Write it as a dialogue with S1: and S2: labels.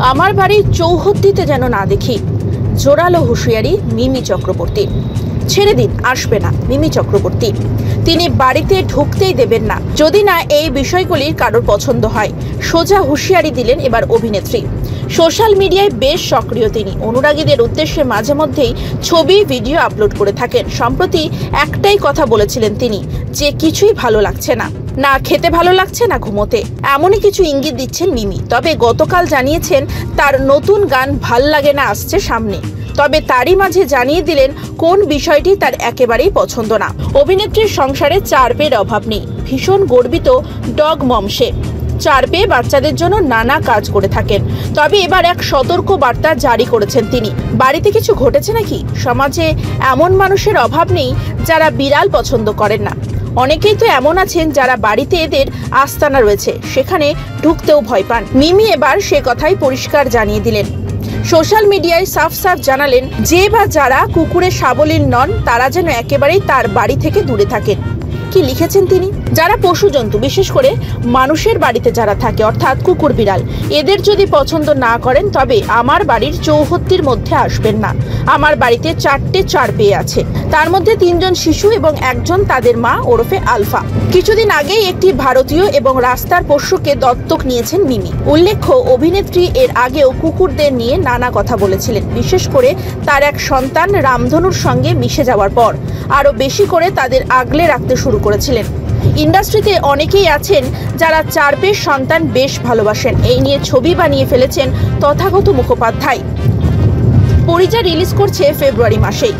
S1: আমার বাড়ির চৌহদ্দিতে যেন না দেখি, জোরালো হুঁশিয়ারি মিমি চক্রবর্তী। ছেড়ে দিন, আসবে না মিমি চক্রবর্তী। তিনি বাড়িতে ঢুকতেই দেবেন না যদি না এই বিষয়গুলির কারোর পছন্দ হয়। সোজা হুঁশিয়ারি দিলেন এবার অভিনেত্রী। সোশ্যাল মিডিয়ায় বেশ সক্রিয় তিনি। অনুরাগীদের উদ্দেশ্যে মাঝে মধ্যেই ছবি ভিডিও আপলোড করে থাকেন। সম্প্রতি একটাই কথা বলেছিলেন তিনি, যে কিছুই ভালো লাগছে না, না খেতে ভালো লাগছে না ঘুমোতে, এমনই কিছু ইঙ্গিত দিচ্ছেন মিমি। তবে গতকাল জানিয়েছেন তার নতুন গান ভাল লাগে না আসছে সামনে। তবে তারই মাঝে জানিয়ে দিলেন কোন বিষয়টি তার একেবারেই পছন্দ না। অভিনেত্রীর সংসারে 4 পেয়ের অভাব নেই, ভীষণ গর্বিত ডগ মম সে। 4 পেয়ে বাচ্চাদের জন্য নানা কাজ করে থাকেন। তবে এবার এক সতর্ক বার্তা জারি করেছেন তিনি। বাড়িতে কিছু ঘটেছে নাকি? সমাজে এমন মানুষের অভাব নেই যারা বিড়াল পছন্দ করেন না। অনেকেই তো এমন আছেন যারা বাড়িতে এদের আস্তানা রয়েছে, সেখানে ঢুকতেও ভয় পান। মিমি এবার সে কথাই পরিষ্কার জানিয়ে দিলেন। সোশ্যাল মিডিয়ায় সাফ জানালেন যে বা যারা কুকুরে সাবলীল নন তারা যেন একেবারেই তার বাড়ি থেকে দূরে থাকেন। কি লিখেছেন তিনি? যারা পশু জন্তু, বিশেষ করে মানুষের বাড়িতে যারা থাকে, অর্থাৎ কুকুর বিড়াল, এদের যদি পছন্দ না করেন তবে আমার বাড়ির চৌহদ্দির মধ্যে আসবেন না। আমার বাড়িতে 4টে 4 পেয়ে আছে, তার মধ্যে 3 জন শিশু এবং 1 জন তাদের মা ওরফে আলফা। কিছুদিন আগেই একটি ভারতীয় এবং রাস্তার পোষ্যকে দত্তক নিয়েছেন মিমি। উল্লেখ্য, অভিনেত্রী এর আগেও কুকুরদের নিয়ে নানা কথা বলেছিলেন, বিশেষ করে তার এক সন্তান রামধনুর সঙ্গে মিশে যাওয়ার পর আরো বেশি করে তাদের আগলে রাখতে শুরু করেছিলেন। ইন্ডাস্ট্রিতে অনেকেই আছেন যারা 4 পেয়ের সন্তান বেশ ভালোবাসেন। এই নিয়ে ছবি বানিয়ে ফেলেছেন তথাগত মুখোপাধ্যায়। পরিচয় রিলিজ করছে ফেব্রুয়ারি মাসেই।